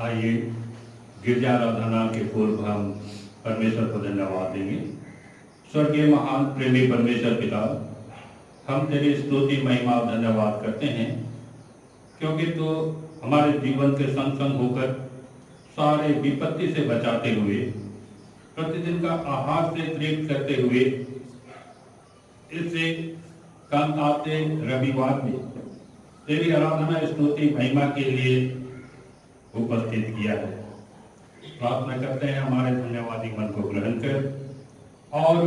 आइए गिरजा आराधना के पूर्व हम परमेश्वर को धन्यवाद देंगे। स्वर्गीय महान प्रेमी परमेश्वर पिता, हम तेरी स्तुति महिमा और धन्यवाद करते हैं, क्योंकि तो हमारे जीवन के संग संग होकर सारे विपत्ति से बचाते हुए, प्रतिदिन का आहार से तृप्त करते हुए इससे कल आते रविवार में तेरी आराधना स्तुति महिमा के लिए उपस्थित किया है। प्रार्थना करते हैं हमारे धन्यवादी मन को ग्रहण कर और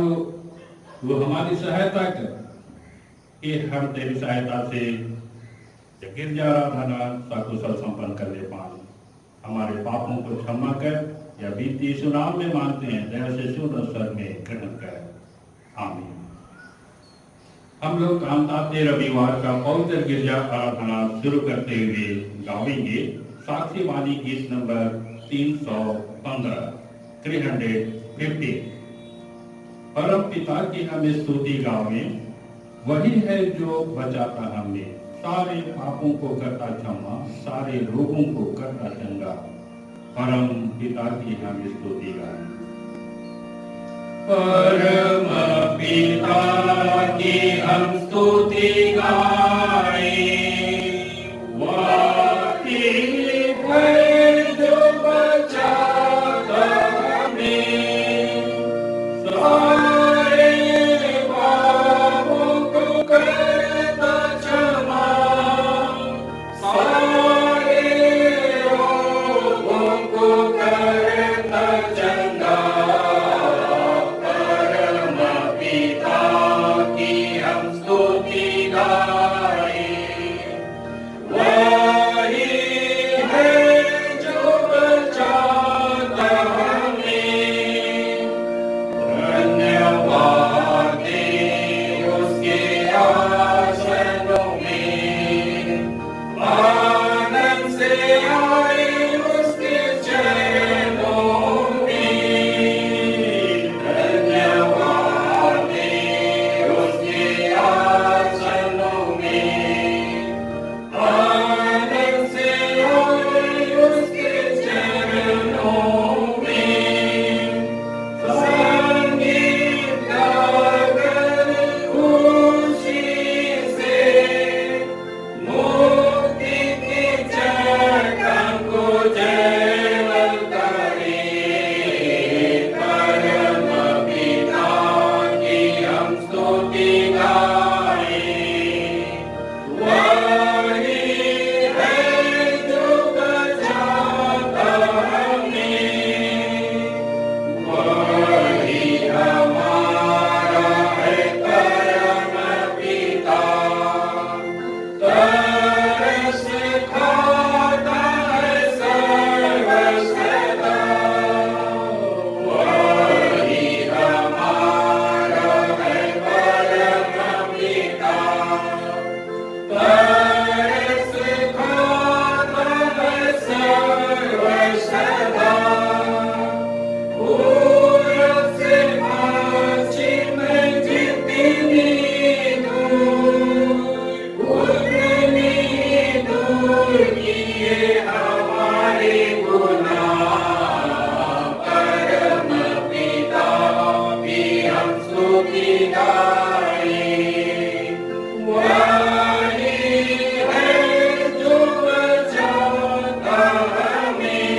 वो हमारी सहायता कर कि हम तेरी सहायता से गिरजा आराधना सकुशल संपन्न कर ले पाए। हमारे पापों को क्षमा कर या बीती यीशु नाम में मांगते हैं, दया से सुन स्वर में ग्रहण कर, आमीन। हम लोग कांताते रविवार का पवित्र गिरजा आराधना शुरू करते हुए गावेंगे साक्षी वाणी गीत नंबर 315 350। परम पिता की हमें स्तुति गावे, वही है जो बचाता हमें, सारे पापों को करता क्षमा, सारे रोगों को करता चंगा। परम पिता की हम स्तुति गाएं। परम पिता की हम स्तुति गाएं, वही है जो बचाता हमें, सारे पापों को करता क्षमा, सारे रोगों को करता चंगा। परम पिता की हम स्तुति गाएं, वही है जो बचाता हमें, धन्यवाद दे उसके आसनों में, आनंद से आए उसके चरणों में, धन्यवाद दे उसके आसनों में, आनंद से आए उसके चरणों में, संगीत गाकर खुशी से मुक्ति की चरखा को जयवल करे। परम पिता की हम स्तुति गाएं, वही है जो बचाता हमें, वही हमारा है परम पिता, तरस खाता है सर्व सदा, वही हमारा है परम पिता, तरस खाता है सर्व सदा। पूरब से पश्चिम जितनी दूर, उतनी दूर किए हमारे गुनाह। परम पिता की हम स्तुति गाएं, वही है जो बचाता हमें,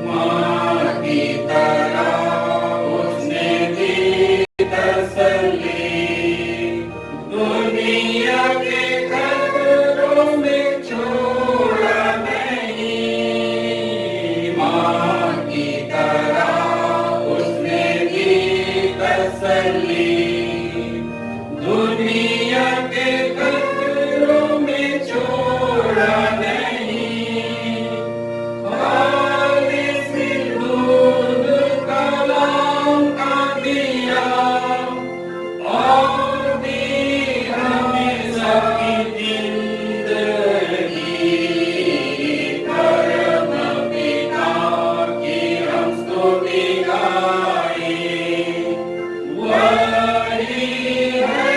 माँ की तरह उसने दी तसल्ली, दुनिया के खतरों में छोड़ा नहीं। माँ की तरह उसने दी तसल्ली, दुनिया के खतरों में छोड़ा नहीं। खालिस दूध कलाम का दिया और दी हमें सबकी जिंदगी। परम पिता की हम स्तुति गाएं, वही है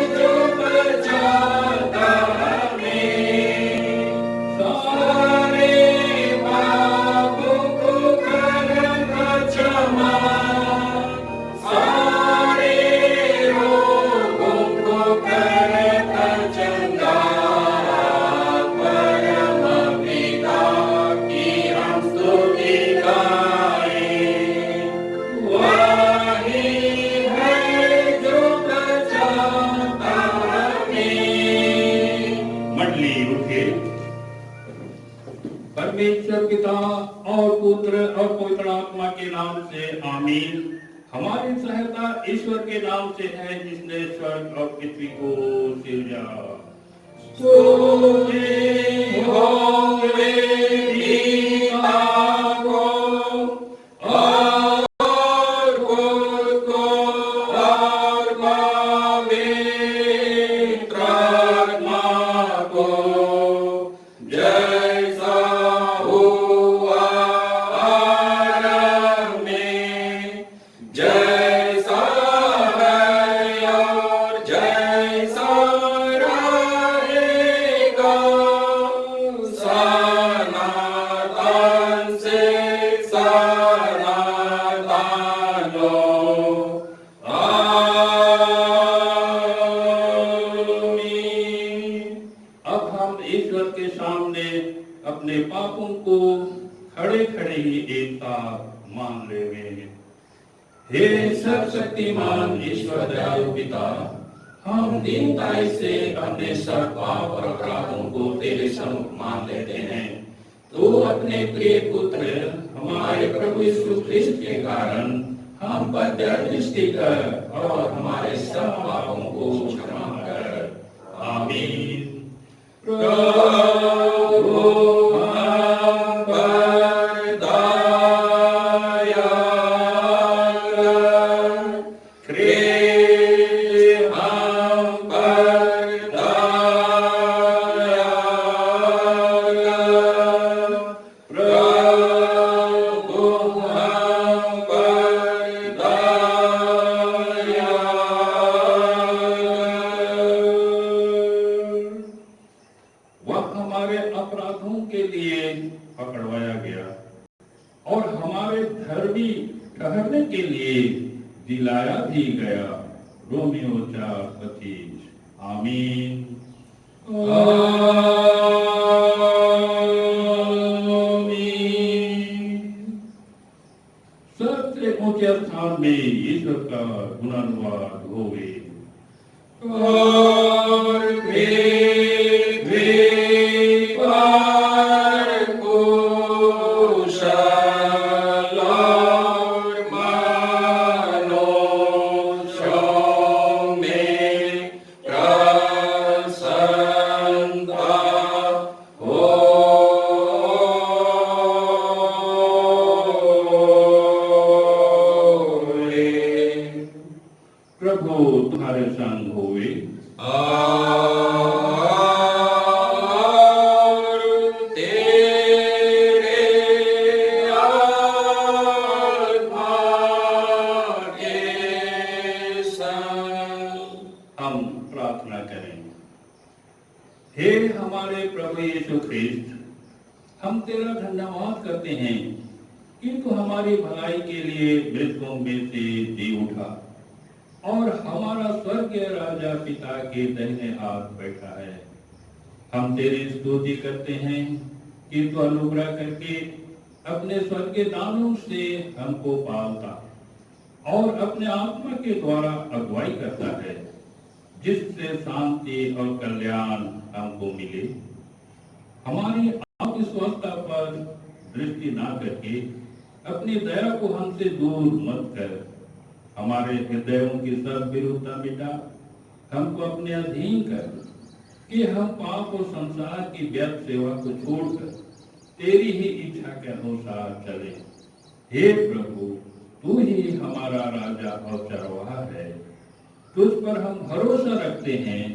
जो परमेश्वर पिता और पुत्र और पवित्र आत्मा के नाम से आमीन। हमारी सहायता ईश्वर के नाम से है जिसने स्वर्ग और पृथ्वी को सिरजा। स्तुति होवे पिता को और पुत्र को और पवित्र आत्मा को, जैसा हुआ आरंभ में, जैसा है और जैसा रहेगा, सनातन से सनातन लो। आमीन। अब हम ईश्वर के सामने अपने पापों को खड़े खड़े ही एक साथ मान लेंगे। हे सर्वशक्तिमान ईश्वर दयालु पिता, हम दीनताई से अपने सब पाप और अपराधों को तेरे सम्मुख मान लेते हैं। तू अपने प्रिय पुत्र हमारे प्रभु यीशु ख्रिस्त के कारण हम पर दया दृष्टि कर और हमारे सब पापों को क्षमा कर। आमीन। प्रभु हम पर दया कर, ख्रिस्त हम पर दया कर, प्रभु हम पर दया कर। वह हमारे अपराधों के लिए पकड़वाया गया और हमारे धर्मी ठहरने के लिए दिलाया भी गया। रोमियो 4:25। आमीन। आमीन। सबसे ऊंचे स्थान में ईश्वर का गुणानुवाद होवे। और पृथ्वी पर कुशल और मनुष्यों में प्रसन्नता होवे। प्रभु तुम्हारे संग होवे। और तेरे आत्मा के संग। हम प्रार्थना करें। हे हमारे प्रभु यीशु ख्रिस्त, हम तेरा धन्यवाद करते हैं कि तू हमारी भलाई के लिए मृतकों में से जी उठा और हमारा स्वर्गीय राजा पिता के दाहिने हाथ बैठा है। हम तेरी स्तुति करते हैं कि तू अनुग्रह करके अपने स्वर्गीय दानों से हमको पालता और अपने आत्मा के द्वारा अगुवाई करता है, जिससे शांति और कल्याण हमको मिले। हमारी अविश्वासता पर दृष्टि ना करके अपनी दया को हमसे दूर मत कर। हमारे हृदयों की सब विरुद्धता मिटा हमको अपने अधीन कर कि हम पाप और संसार की व्यर्थ सेवा को छोड़कर तेरी ही इच्छा के अनुसार चले। हे प्रभु, तू ही हमारा राजा और चरवाहा है। तुझ पर हम भरोसा रखते हैं।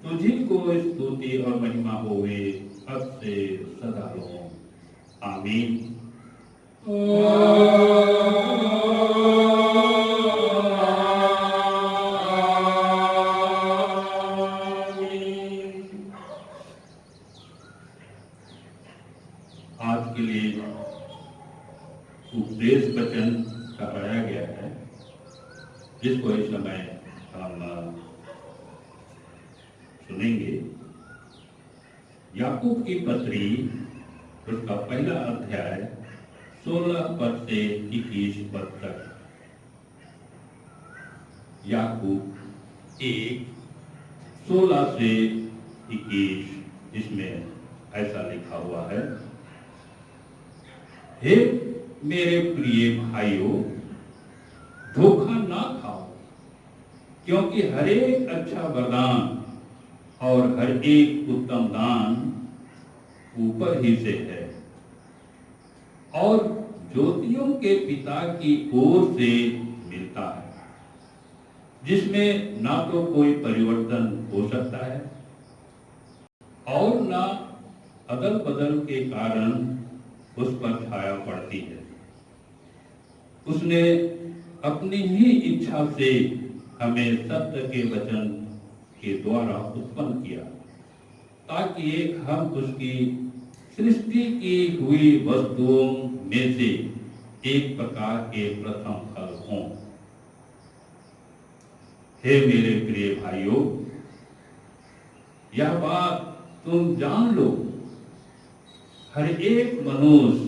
तुझी को स्तुति और महिमा होवे अब से सदा लो। आमीन। आज के लिए उपदेश वचन पढ़ाया गया है, जिसको इस समय हम सुनेंगे। याकूब की पत्री उसका पहला अध्याय 16 पद से 21 पद तक। याकूब 1:16 से 21 इसमें ऐसा लिखा हुआ है। हे मेरे प्रिय भाइयों, धोखा ना खाओ, क्योंकि हर एक अच्छा वरदान और हर एक उत्तम दान ऊपर ही से है और ज्योतियों के पिता की ओर से मिलता है, जिसमें ना तो कोई परिवर्तन हो सकता है और ना अदल बदल के कारण उस पर छाया पड़ती है। उसने अपनी ही इच्छा से हमें सत्य के वचन के द्वारा उत्पन्न किया, ताकि हम उसकी सृष्टि की हुई वस्तुओं में से एक प्रकार के प्रथम फल हों। हे मेरे प्रिय भाइयों, यह बात तुम जान लो, हर एक मनुष्य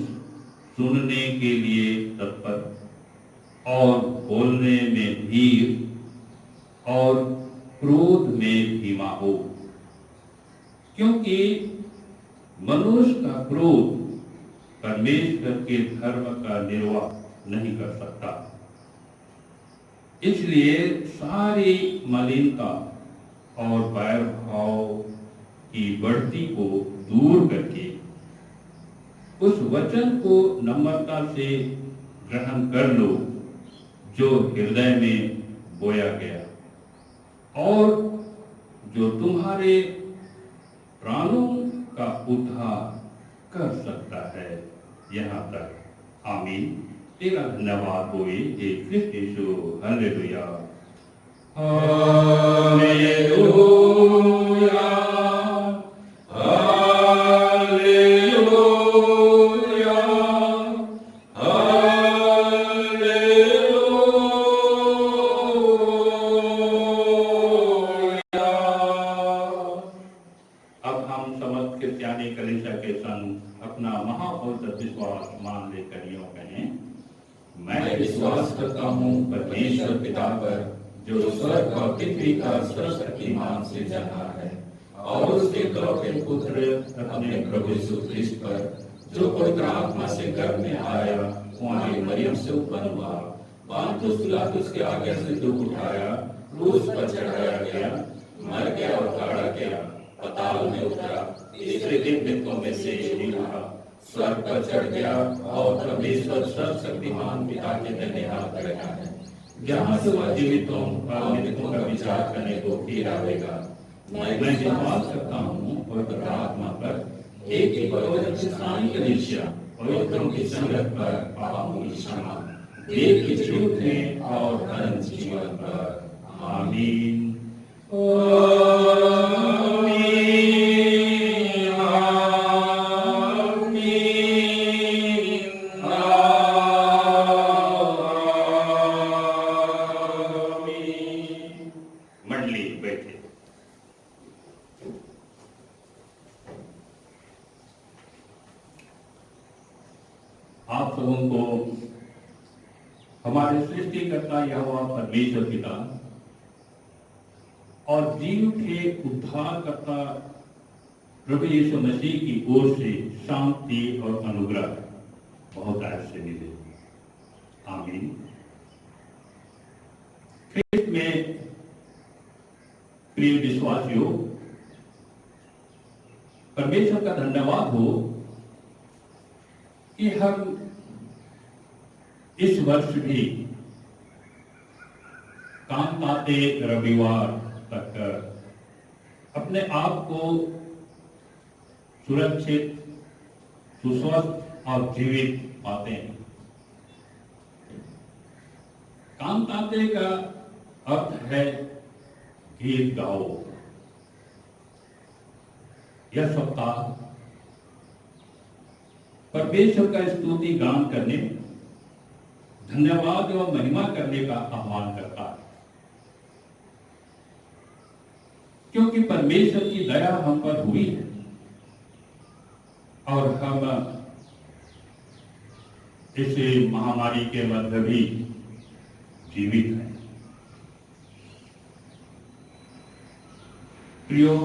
सुनने के लिए तत्पर और बोलने में धीर और क्रोध में धीमा हो, क्योंकि मनुष्य का क्रोध परमेश्वर के धर्म का निर्वाह नहीं कर सकता। इसलिए सारी मलिनता और बैर भाव की बढ़ती को दूर करके उस वचन को नम्रता से ग्रहण कर लो जो हृदय में बोया गया और जो तुम्हारे प्राणों का उद्धार कर सकता है। यहाँ तक आमीन। तेरा धन्यवाद होए हे कृष्ण यीशु। हालेलुया, हालेलुया, हालेलुया, हालेलुया। अब हम समस्त क्रिश्चियानी कलीसिया के संग अपना महापवित्र विश्वास मान लेकर यूं कहें, मैं विश्वास करता हूँ परमेश्वर पिता पर, जो स्वर्ग और पृथ्वी का सर्वशक्तिमान सृजनहार है, और उसके इकलौते पुत्र अपने प्रभु यीशु ख्रिस्त पर, जो पवित्र आत्मा से गर्भ में आया, कुंवारी मरियम से उत्पन्न हुआ, पांतुस पिलातुस के आज्ञा से दुख उठाया, क्रूस पर चढ़ाया गया, मर गया और गाड़ा गया, पाताल में उतरा, तीसरे दिन मृतकों में से जी उठा, स्वर्ग पर चढ़ गया और परमेश्वर सर्वशक्तिमान पिता के दाहिने हाथ बैठा है, जहाँ से वह जीवितों और मृतकों का विचार करने को फिर आवेगा। मैं विश्वास करता हूँ पवित्र आत्मा पर, एक ही पवित्र स्थानीय कलीसिया, पवित्रों की संगत पर, पापों की क्षमा, देव की जीवने और अनंत जीवन पर। आमीन। मंडली बैठे। आप सबों को हमारे सृष्टिकर्ता यहोवा परमेश्वर पिता और जीव के उद्धारकर्ता प्रभु यीशु मसीह की ओर से शांति और अनुग्रह बहुत से मिले। आमीन। ख्रिस्त में प्रिय विश्वासियों, परमेश्वर का धन्यवाद हो कि हम इस वर्ष भी काम आते रविवार तक अपने आप को सुरक्षित, सुस्वस्थ और जीवित पाते हैं। काम ताते का अर्थ है गीत गाओ। यह सप्ताह परमेश्वर का स्तुति गान करने, धन्यवाद एवं महिमा करने का आह्वान करता है, क्योंकि परमेश्वर की दया हम पर हुई है और हम इस महामारी के मध्य भी जीवित हैं। प्रियो,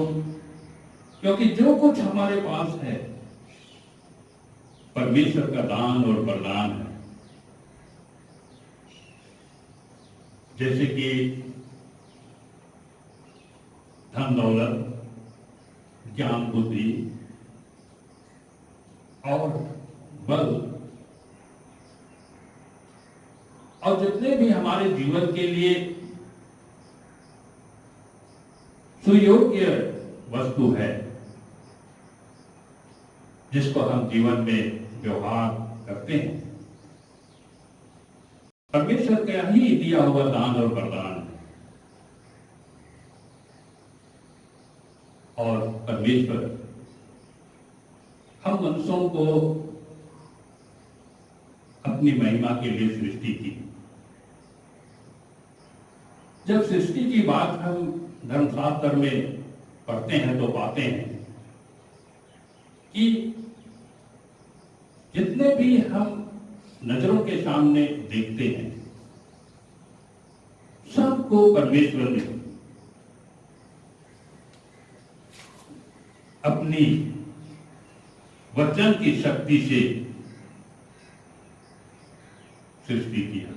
क्योंकि जो कुछ हमारे पास है परमेश्वर का दान और वरदान है। जैसे कि धन दौलत, ज्ञान बुद्धि और बल और जितने भी हमारे जीवन के लिए सुयोग्य वस्तु है, जिसको हम जीवन में व्यवहार करते हैं, परमेश्वर का ही दिया हुआ दान और वरदान है। और परमेश्वर हम मनुष्यों को अपनी महिमा के लिए सृष्टि की। जब सृष्टि की बात हम धर्मशास्त्र में पढ़ते हैं तो पाते हैं कि जितने भी हम नजरों के सामने देखते हैं, सबको परमेश्वर ने अपनी वचन की शक्ति से सृष्टि किया।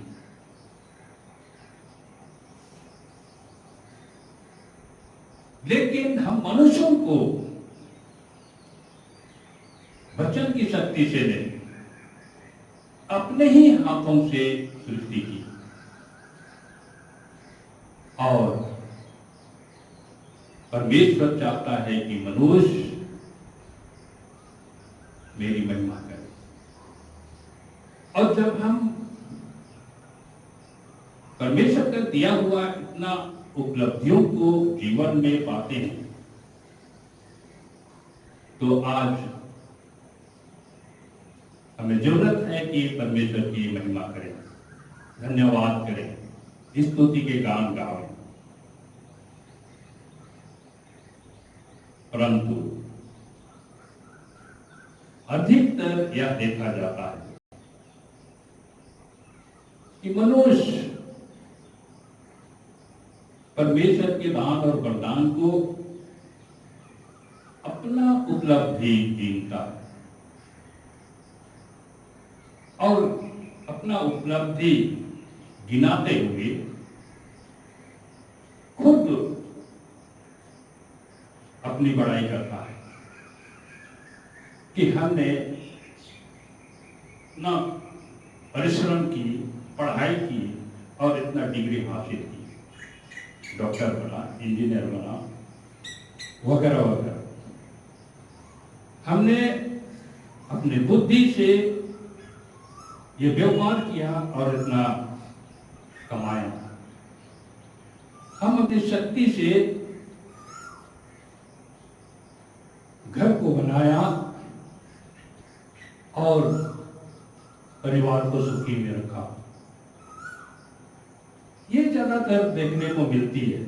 लेकिन हम मनुष्यों को वचन की शक्ति से नहीं, अपने ही हाथों से सृष्टि की। और परमेश्वर चाहता है कि मनुष्य मेरी महिमा करे। और जब हम परमेश्वर का दिया हुआ इतना उपलब्धियों को जीवन में पाते हैं, तो आज हमें जरूरत है कि परमेश्वर की महिमा करें, धन्यवाद करें, स्तुति के गान गावें। परंतु अधिकतर यह देखा जाता है कि मनुष्य परमेश्वर के दान और वरदान को अपना उपलब्धि गिनता है और अपना उपलब्धि गिनाते हुए खुद अपनी बड़ाई करता है कि हमने इतना परिश्रम की, पढ़ाई की और इतना डिग्री हासिल की, डॉक्टर बना, इंजीनियर बना, वगैरह वगैरह। हमने अपनी बुद्धि से ये व्यापार किया और इतना कमाया। हम अपनी शक्ति से घर को बनाया और परिवार को सुखी में रखा। ये ज्यादातर देखने को मिलती है।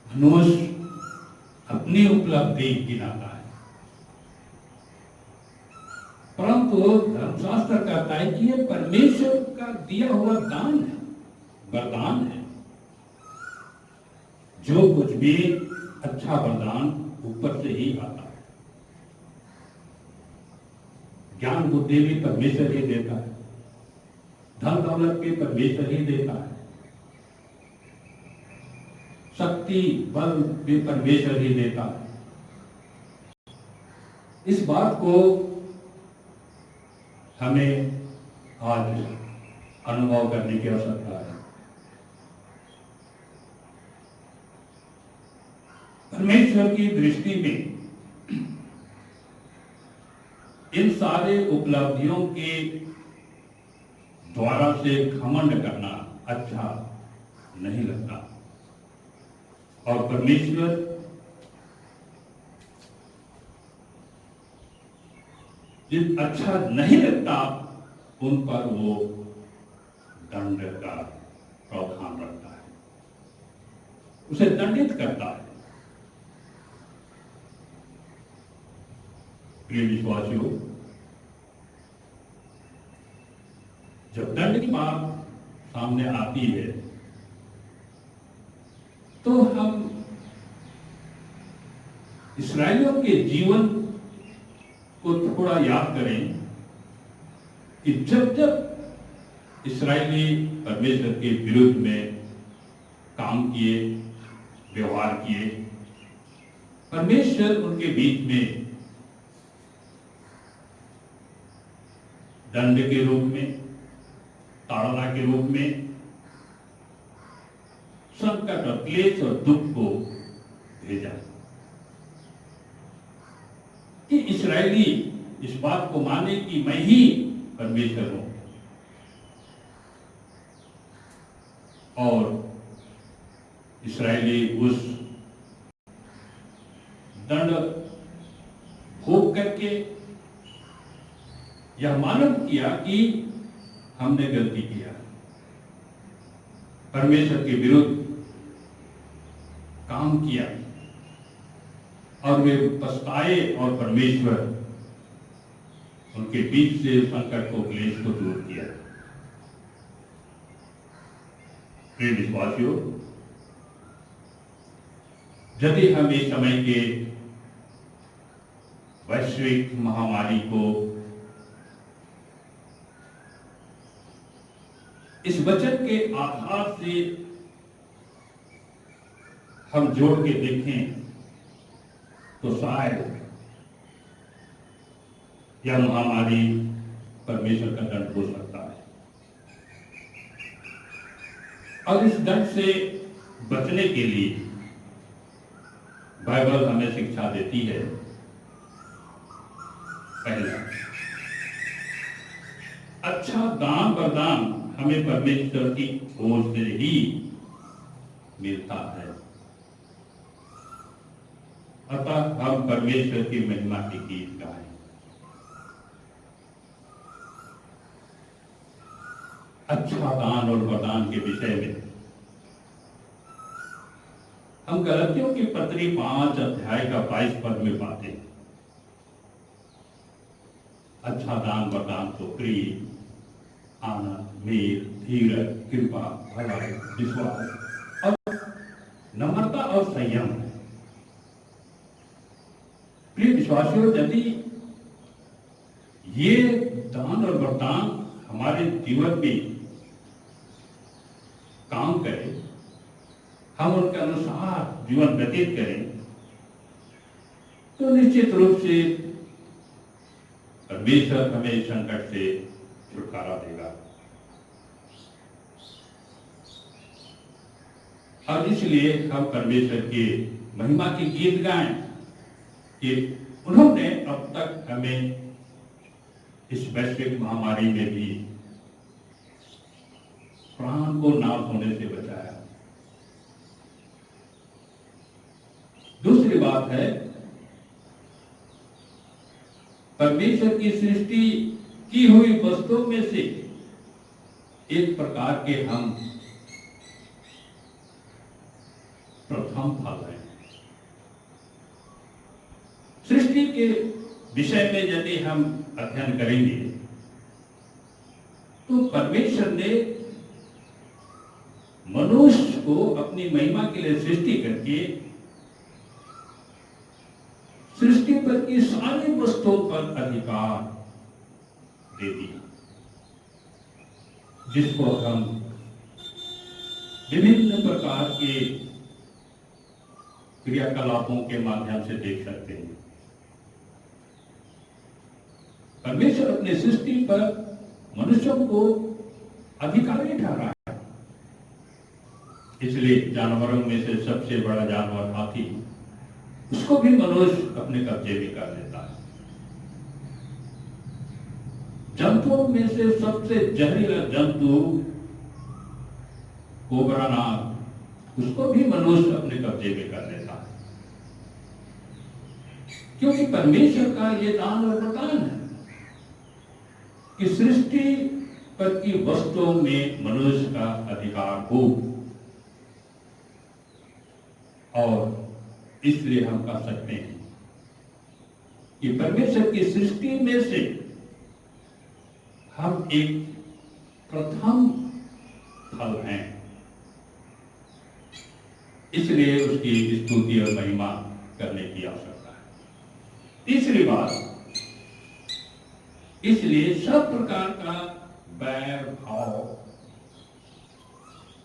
मनुष्य अपनी उपलब्धि गिनाता है, परंतु धर्मशास्त्र कहता है कि ये परमेश्वर का दिया हुआ दान है, वरदान है। जो कुछ भी अच्छा वरदान ऊपर से ही आता है। ज्ञान बुद्धि भी परमेश्वर ही देता है, धन दौलत भी परमेश्वर ही देता है, शक्ति बल भी परमेश्वर ही देता है। इस बात को हमें आज अनुभव करने की आवश्यकता है। परमेश्वर की दृष्टि में इन सारे उपलब्धियों के द्वारा से घमंड करना अच्छा नहीं लगता। और परमेश्वर जिन अच्छा नहीं लगता उन पर वो दंड का प्रावधान रखता है, उसे दंडित करता है। प्रिय विश्वासियों, जब दंड की बात सामने आती है तो हम इस्राएलियों के जीवन को थोड़ा याद करें कि जब जब इस्राएली परमेश्वर के विरुद्ध में काम किए, व्यवहार किए, परमेश्वर उनके बीच में दंड के रूप में, ताड़ना के रूप में संकट और क्लेश और दुख को भेजा कि इस्राएली इस बात को माने कि मैं ही परमेश्वर हूं और इस्राएली उस दंड भोग करके यह मालूम किया कि हमने गलती किया, परमेश्वर के विरुद्ध काम किया और वे पछताए और परमेश्वर उनके बीच से संकट को, क्लेश को दूर किया। प्रिय विश्वासियों, यदि हम इस समय के वैश्विक महामारी को इस वचन के आधार से हम जोड़ के देखें तो शायद यह महामारी परमेश्वर का दंड हो सकता है और इस दंड से बचने के लिए बाइबल हमें शिक्षा देती है। पहला, अच्छा दान वरदान हमें परमेश्वर की ओर से ही मिलता है, अतः हम परमेश्वर की महिमा के गीत गाएं। अच्छा दान और वरदान के विषय में हम गलतियों की पत्री 5 अध्याय का 22 पद में पाते हैं। अच्छा दान वरदान तो प्रिय, आनंद, मेल, धीरज, कृपा, भलाई, विश्वास और नम्रता और संयम है। प्रिय विश्वासियों, यदि ये दान और वरदान हमारे जीवन में काम करें, हम उनके अनुसार जीवन व्यतीत करें, तो निश्चित रूप से परमेश्वर हमें इस संकट से छुटकारा देगा। और इसलिए हम परमेश्वर के महिमा के गीत गाएं कि उन्होंने अब तक हमें इस वैश्विक महामारी में भी प्राण को नाश होने से बचाया। दूसरी बात है, परमेश्वर की सृष्टि की हुई वस्तुओं में से एक प्रकार के हम प्रथम फल हैं। सृष्टि के विषय में यदि हम अध्ययन करेंगे तो परमेश्वर ने मनुष्य को अपनी महिमा के लिए सृष्टि करके सृष्टि पर की सारी वस्तुओं पर अधिकार दे दिया, जिसको हम विभिन्न प्रकार के क्रियाकलापों के माध्यम से देख सकते हैं। परमेश्वर अपनी सृष्टि पर मनुष्यों को अधिकारी ठहराया है। इसलिए जानवरों में से सबसे बड़ा जानवर हाथी, उसको भी मनुष्य अपने कब्जे में कर लेता है। जंतुओं में से सबसे जहरीला जंतु कोबरा नाग, उसको भी मनुष्य अपने कब्जे में कर लेता है, क्योंकि परमेश्वर का ये दान और वरदान है कि सृष्टि पर की वस्तुओं में मनुष्य का अधिकार हो। और इसलिए हम कह सकते हैं कि परमेश्वर की सृष्टि में से हम एक प्रथम फल हैं। इसलिए उसकी स्तुति और महिमा करने की आवश्यकता है। तीसरी बात, इसलिए सब प्रकार का बैर भाव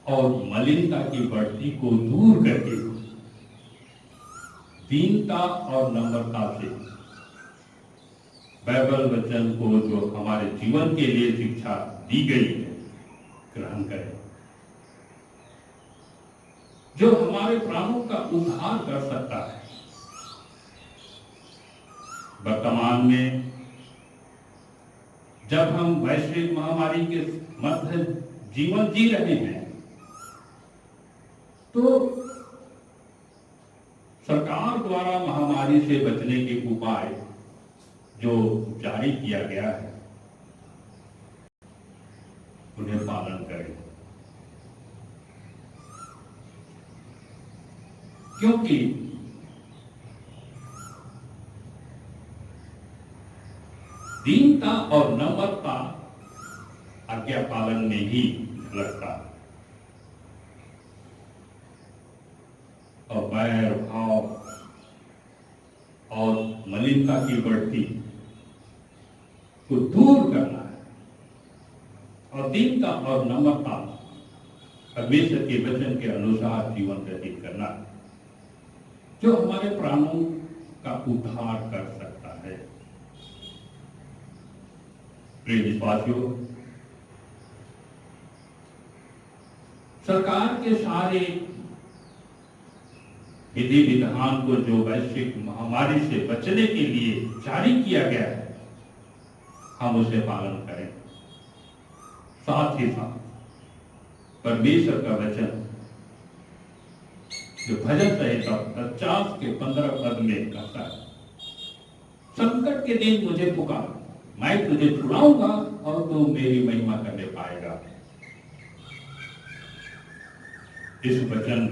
और मलिनता की बढ़ती को दूर करके दीनता और नम्रता से बाइबल वचन को जो हमारे जीवन के लिए शिक्षा दी गई है ग्रहण करें, जो हमारे प्राणों का उद्धार कर सकता है। वर्तमान में जब हम वैश्विक महामारी के मध्य जीवन जी रहे हैं, तो सरकार द्वारा महामारी से बचने के उपाय जो जारी किया गया है उन्हें पालन करें, क्योंकि दीनता और नम्रता आज्ञा पालन में ही लगता है और बैर भाव और मलिनता की बढ़ती को दूर करना है और दीनता और नम्रता परमेश्वर के वचन के अनुसार जीवन व्यतीत करना है, जो हमारे प्राणों का उद्धार कर सकता है। प्रिय विश्वासियों, सरकार के सारे विधि विधान को जो वैश्विक महामारी से बचने के लिए जारी किया गया है, हम उसे पालन करें। साथ ही साथ परमेश्वर का वचन जो भजन संहिता 50 के 15 पद में कहता है, संकट के दिन मुझे पुकार, मैं तुझे छुड़ाऊंगा और तू मेरी महिमा करने पाएगा। इस वचन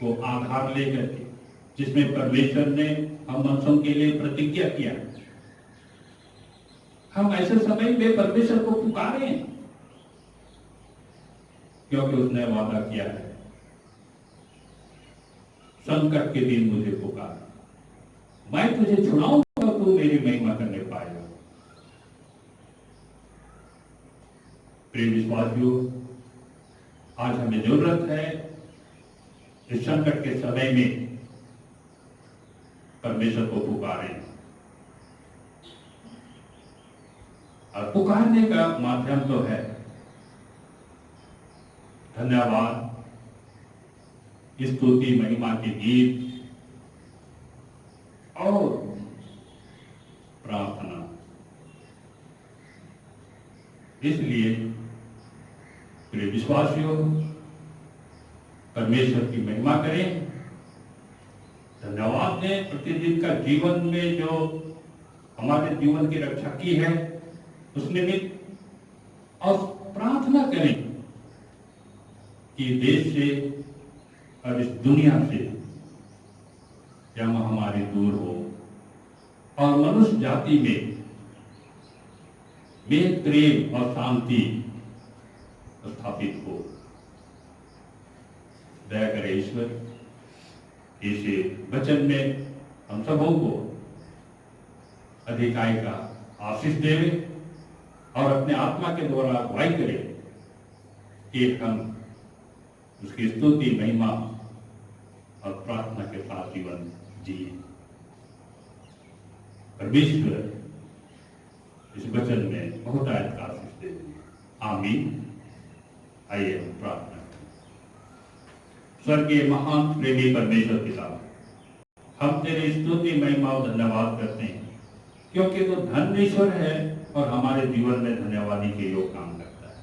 को आधार लेकर के, जिसमें परमेश्वर ने हम मनुष्यों के लिए प्रतिज्ञा किया, हम ऐसे समय में परमेश्वर को पुकारें, क्योंकि उसने वादा किया है, संकट के दिन मुझे पुकार, मैं तुझे छुड़ाऊंगा, तू मेरी महिमा करने पाएगा। प्रिय विश्वासियों, आज हमें जरूरत है इस संकट के समय में परमेश्वर को पुकारें, और पुकारने का माध्यम तो है धन्यवाद, स्तुति, महिमा के गीत और प्रार्थना। इसलिए प्रिय विश्वासियों, परमेश्वर की महिमा करें, धन्यवाद दें प्रतिदिन का जीवन में जो हमारे जीवन की रक्षा की है उस निमित्त, और प्रार्थना करें कि देश से और इस दुनिया से यह महामारी दूर हो और मनुष्य जाति में मेल प्रेम और शांति स्थापित हो। दया करे ईश्वर, इस वचन में हम सबों को अधिकाई का आशीष देवे और अपने आत्मा के द्वारा अगुवाई करे कि हम उसकी स्तुति, महिमा और प्रार्थना के साथ जीवन जिए। परमेश्वर इस वचन में बहुत आयत का आशीष दे। आमीन। आइए हम प्रार्थना करें। स्वर्गीय महान प्रेमी परमेश्वर पिता, हम तेरे स्तुति, महिमा और धन्यवाद करते हैं, क्योंकि तू धन्यश्वर है और हमारे जीवन में धन्यवादी के योग काम करता है,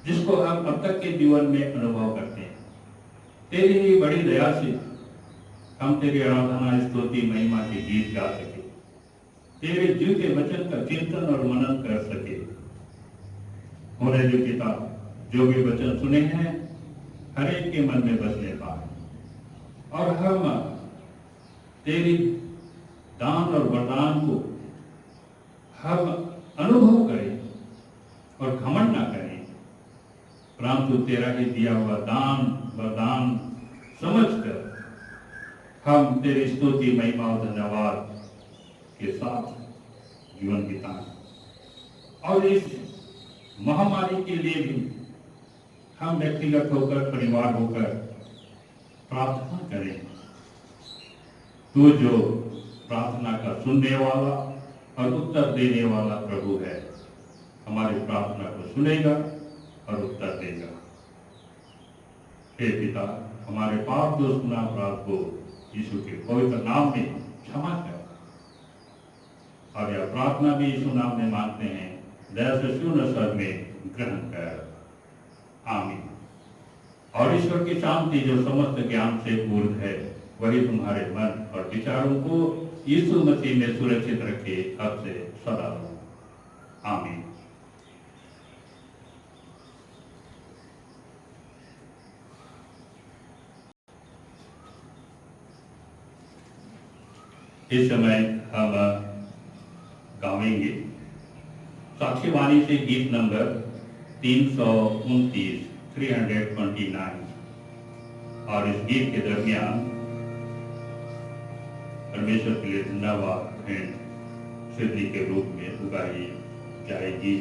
जिसको हम अब तक के जीवन में अनुभव करते हैं। तेरी ही बड़ी दया से हम तेरी आराधना, स्तुति, महिमा के गीत गा सके, तेरे जीवते वचन का चिंतन और मनन कर सके। होने जो पिता, जो भी वचन सुने हैं हर एक के मन में बसने पाए, और हम तेरी दान और वरदान को हम अनुभव करें और घमंड ना करें, परंतु तेरा ही दिया हुआ दान वरदान समझकर हम तेरी स्तुति, महिमा और धन्यवाद के साथ जीवन बिताएं। और इस महामारी के लिए भी हम व्यक्तिगत होकर, परिवार होकर प्रार्थना करें। तो जो प्रार्थना का सुनने वाला और उत्तर देने वाला प्रभु है, हमारी प्रार्थना को सुनेगा और उत्तर देगा। हे पिता, हमारे पाप दोष गुनाह अपराध को यीशु के पवित्र नाम में क्षमा कर, और यह प्रार्थना भी यीशु नाम में मांगते हैं, दया से सुन स्वर में ग्रहण कर। आमीन। और ईश्वर की शांति जो समस्त ज्ञान से पूर्ण है, वही तुम्हारे मन और विचारों को यीशु मसीह में सुरक्षित रखे अब से सदा। आमीन। इस समय हम गावेंगे साक्षीवाणी से गीत नंबर 329 329, और इस गीत के दरमियान परमेश्वर के लिए धन्यवाद भेंट सिद्धि के रूप में उगाई जाएगी।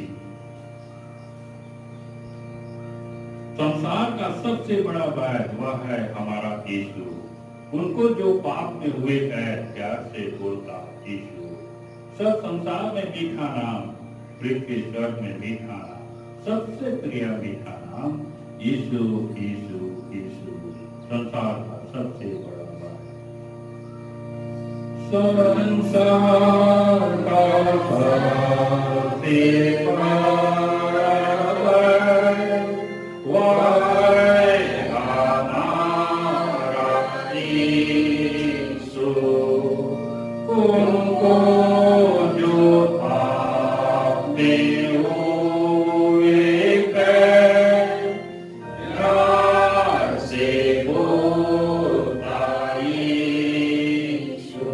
संसार का सबसे बड़ा बैर वह है हमारा यीशु, उनको जो पाप में हुए है प्यार से बोलता यीशु। सब संसार में मीठा नाम, पृथ्वी स्वर्ग में मीठा नाम, सबसे प्रिय मीठा नाम यीशु यीशु यीशु, संसार का सबसे बड़ा बैर। संसार का सबसे बड़ा बैर वह उनको जो पाप में हुए प्यार से बोलता यीशु।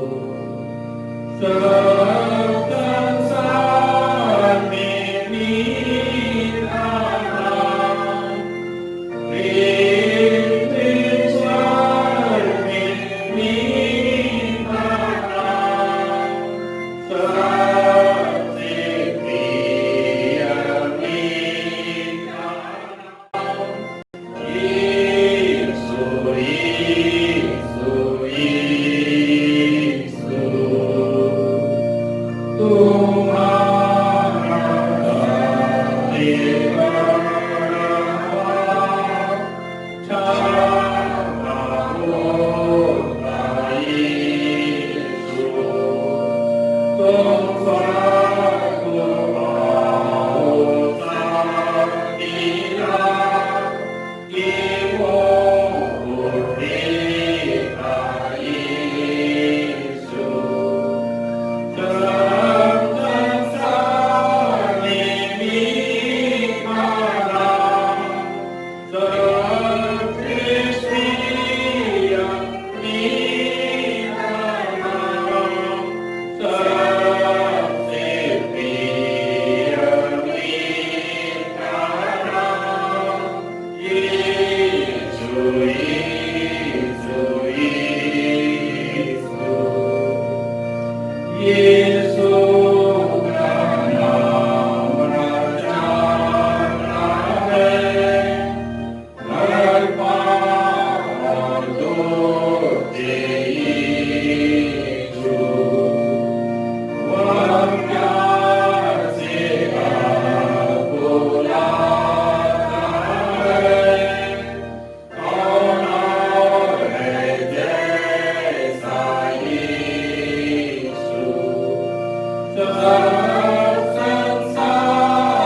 सब संसार में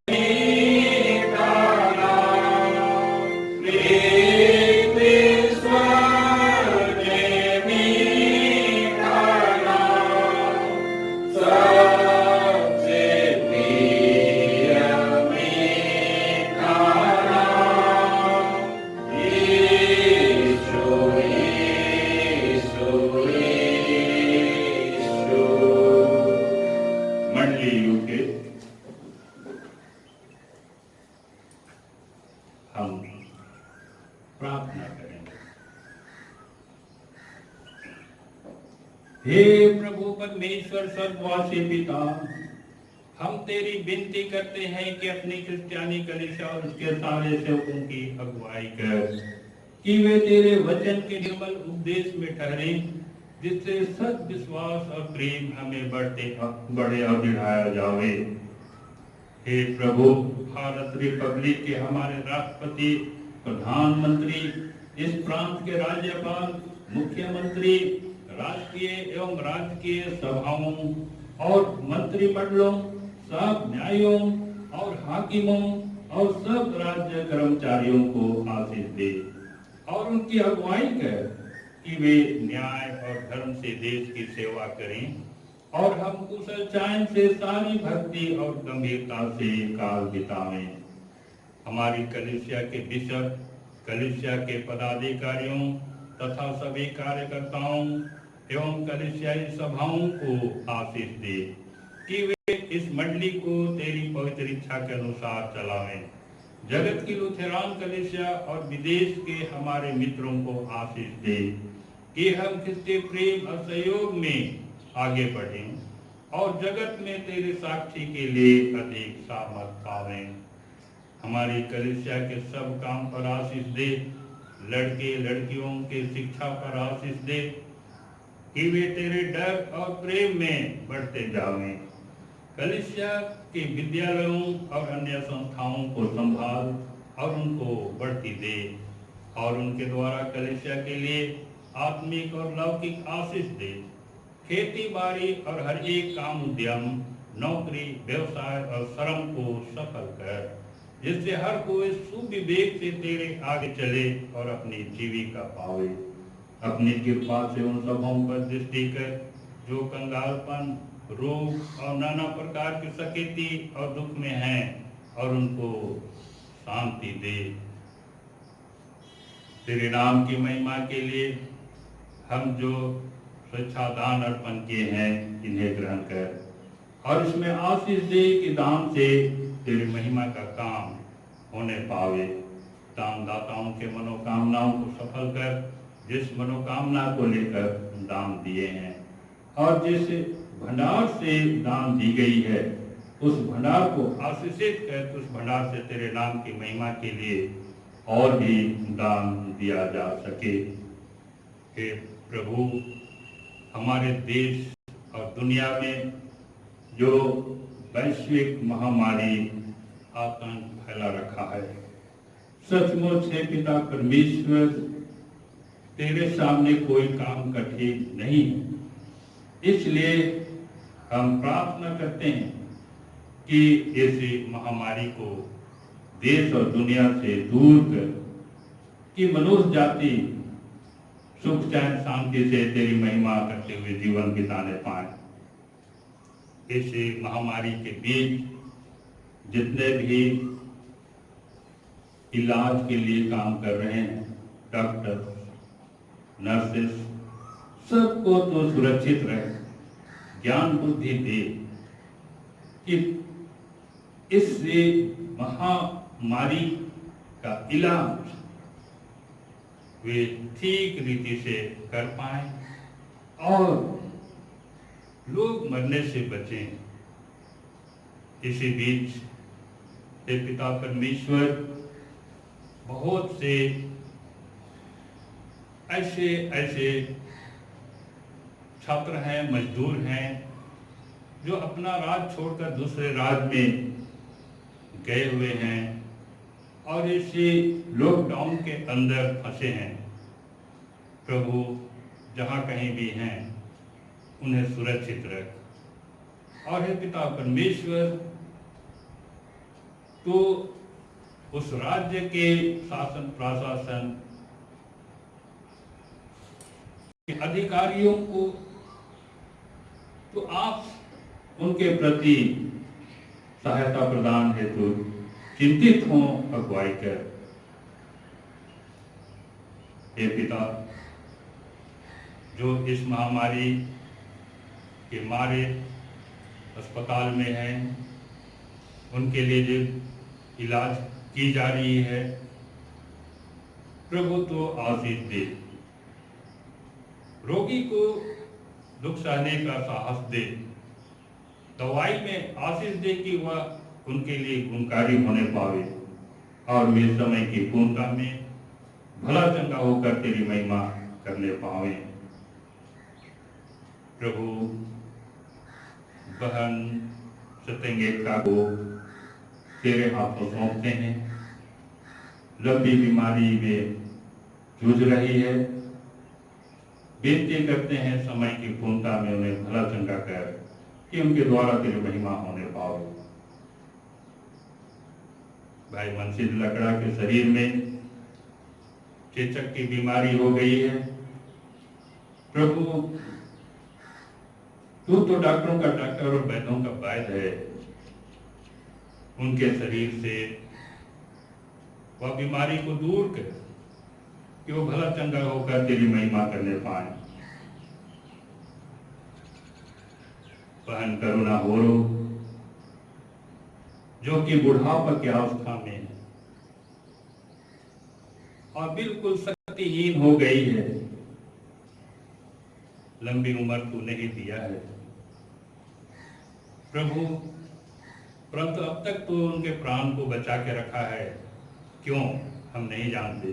मीठा नाम, पृथ्वी स्वर्ग में मीठा हे प्रभु परमेश्वर स्वर्गवासी पिता, हम तेरी विनती करते हैं कि अपनी क्रिस्टियानी कलीसिया और उसके सारे सेवकों की अगुवाई कर, कि वे तेरे वचन के निर्मल उपदेश में ठहरे, जिससे सत विश्वास और प्रेम हमें बढ़े और बढ़ाया जावे। हे प्रभु, भारत रिपब्लिक के हमारे राष्ट्रपति, प्रधानमंत्री, इस प्रांत के राज्यपाल, मुख्यमंत्री, राष्ट्रीय एवं राजकीय सभाओं और मंत्रिमंडलों, सब न्यायों और हाकिमों और सब राज्य कर्मचारियों को आशीष दे और उनकी अगुवाई कर, कि वे न्याय और धर्म से देश की सेवा करें और हम कुशल चैन से सारी भक्ति और गंभीरता से काल बितावें। हमारी कलीसिया के बिशप, कलीसिया के पदाधिकारियों तथा सभी कार्यकर्ताओं एवं कलीसियाई सभाओं को आशीष दे, कि वे इस मंडली को तेरी पवित्र इच्छा के अनुसार चलावें। जगत की लुथेरान कलीसिया और विदेश के हमारे मित्रों को आशीष दे, कि हम क्रिस्तीय प्रेम और सहयोग में आगे बढ़ें और जगत में तेरे साक्षी के लिए अधिक सामर्थ पावें। हमारी कलीसिया के सब काम पर आशीष दे, लड़के लड़कियों के शिक्षा पर आशीष दे, कि वे तेरे डर और प्रेम में बढ़ते जावें। कलीसिया के विद्यालयों और अन्य संस्थाओं को संभाल और उनको बढ़ती दे और उनके द्वारा कलीसिया के लिए आत्मिक और लौकिक आशीष दे। खेती बाड़ी और हर एक काम, उद्यम, नौकरी, व्यवसाय और श्रम को सफल कर, जिससे हर कोई सुविवेक से तेरे आगे चले और अपनी जीविका पावे। अपनी कृपा से उन सबों पर दृष्टि कर जो कंगालपन, रोग और नाना प्रकार की सकेती और दुख में हैं, और उनको शांति दे। तेरे नाम की महिमा के लिए हम जो स्वेच्छादान अर्पण किए हैं, इन्हें ग्रहण कर और इसमें आशीष दे कि दान से तेरी महिमा का काम होने पावे। दानदाताओं के मनोकामनाओं को सफल कर, जिस मनोकामना को लेकर दान दिए हैं, और जिस भंडार से दान दी गई है, उस भंडार को आशीषित कर, उस भंडार से तेरे नाम की महिमा के लिए और भी दान दिया जा सके। हे प्रभु, हमारे देश और दुनिया में जो वैश्विक महामारी आतंक फैला रखा है, सचमुच है पिता परमेश्वर, तेरे सामने कोई काम कठिन नहीं है। इसलिए हम प्रार्थना करते हैं कि ऐसी महामारी को देश और दुनिया से दूर कर, कि मनुष्य जाति सुख चैन शांति से तेरी महिमा करते हुए जीवन बिताने पाए। इस महामारी के बीच जितने भी इलाज के लिए काम कर रहे हैं, डॉक्टर, नर्सेस, सबको तो सुरक्षित रहे, ज्ञान बुद्धि दे, कि इस महामारी का इलाज वे ठीक रीति से कर पाए और लोग मरने से बचें। इसी बीच हे पिता परमेश्वर, बहुत से ऐसे छात्र हैं, मजदूर हैं, जो अपना राज्य छोड़कर दूसरे राज्य में गए हुए हैं और इसी लॉकडाउन के अंदर फंसे हैं। प्रभु, जहाँ कहीं भी हैं, उन्हें सुरक्षित रख। और हे पिता परमेश्वर, तो उस राज्य के शासन प्रशासन के अधिकारियों को तो आप उनके प्रति सहायता प्रदान हेतु चिंतित हों, अगुवाई कर। हे पिता, जो इस महामारी के मारे अस्पताल में हैं, उनके लिए जो इलाज की जा रही है, प्रभु तो आशीष दे। रोगी को दुख सहने का साहस दे, दवाई में आशीष दे कि वह उनके लिए गुणकारी होने पावे और वे समय की पूर्णता में भला चंगा होकर तेरी महिमा करने पावे। प्रभु बहन सत्यंगेता को तेरे हाथों सौंपते हैं। लंबी बीमारी में जूझ रही है, बेनती करते हैं समय की पूर्णता में उन्हें भला चंगा कर कि उनके द्वारा तेरी महिमा होने पावे। भाई मनसीद लकड़ा के शरीर में चेचक की बीमारी हो गई है। प्रभु तू तो डॉक्टरों का डॉक्टर और वैद्यों का वैद्य है, उनके शरीर से वह बीमारी को दूर कर कि वो भला चंगा होकर तेरी महिमा करने पाए। बहन करुणा होरो जो कि बुढ़ापा की अवस्था में है और बिल्कुल शक्तिहीन हो गई है, लंबी उम्र तू नहीं दिया है प्रभु, परंतु अब तक तो उनके प्राण को बचा के रखा है, क्यों हम नहीं जानते।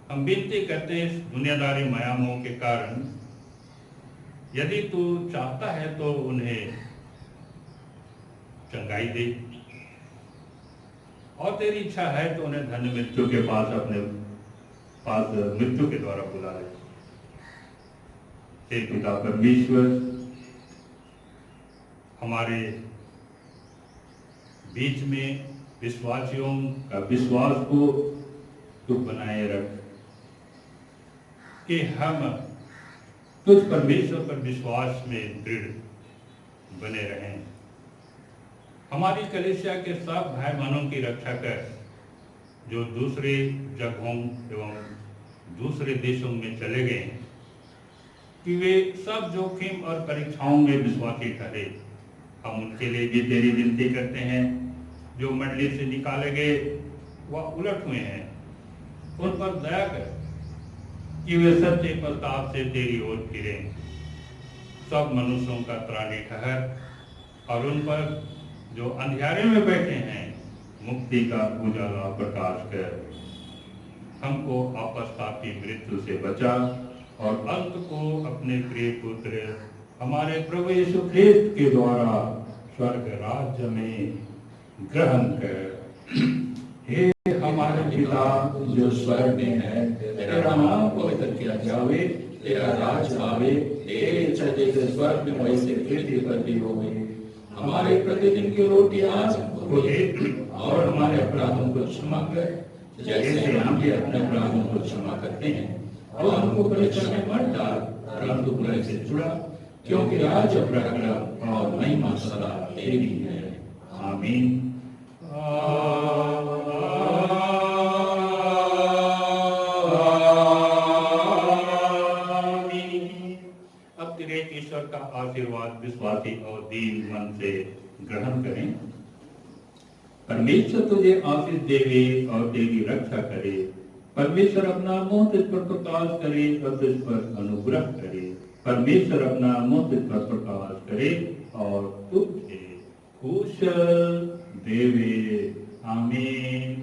हम विनती करते हैं इस दुनियादारी मायामोह के कारण, यदि तू चाहता है तो उन्हें चंगाई दे और तेरी इच्छा है तो उन्हें धन्य मृत्यु के पास अपने पास मृत्यु के द्वारा बुला ले। हे पिता परमेश्वर, हमारे बीच में विश्वासियों का विश्वास को तू बनाए रख कि हम तुझ परमेश्वर पर विश्वास में दृढ़ बने रहें। हमारी कलीसिया के सब भाई बहनों की रक्षा कर जो दूसरे जगहों एवं दूसरे देशों में चले गए हैं, कि वे सब जोखिम और परीक्षाओं में विश्वासी ठहरे। हम उनके लिए भी तेरी विनती करते हैं। जो मंडली से निकाले गए वह उलट हुए हैं, उन पर दया कर कि वे सच्चे प्रताप से तेरी ओर फिरें। सब मनुष्यों का त्राणी ठहर और उन पर जो अंधियारे में बैठे हैं मुक्ति का उजाला प्रकाश कर। हमको आपस्तापी मृत्यु से बचा और अंत को अपने प्रिय पुत्र हमारे प्रभु यीशु ख्रिस्त के द्वारा स्वर्ग राज्य में ग्रहण कर। हे हमारे पिता जो स्वर्ग में है, तेरा नाम पवित्र किया जावे, तेरा राज्य आवे, तेरी इच्छा जैसे स्वर्ग में वैसे पृथ्वी पर भी होवे। हमारे प्रतिदिन की रोटी आज हमको दे और हमारे अपराधों को क्षमा कर जैसे हम भी अपने अपराधों को क्षमा करते हैं, और हमको परीक्षा में मत डाल परंतु बुराई से छुड़ा, क्योंकि राज्य प्रताप और महिमा सदा तेरी है। आमीन। अब तेरे ईश्वर का आशीर्वाद विश्वासी और दीन मन से ग्रहण करें। परमेश्वर तुझे आशीष देवे और तेरी रक्षा करे। परमेश्वर अपना मुंह तुझ पर प्रकाश करे और तुझ पर अनुग्रह करे। परमेश्वर अपना मुंह तुझ पर प्रकाश करे और तुझे कुशल देवे। आमीन।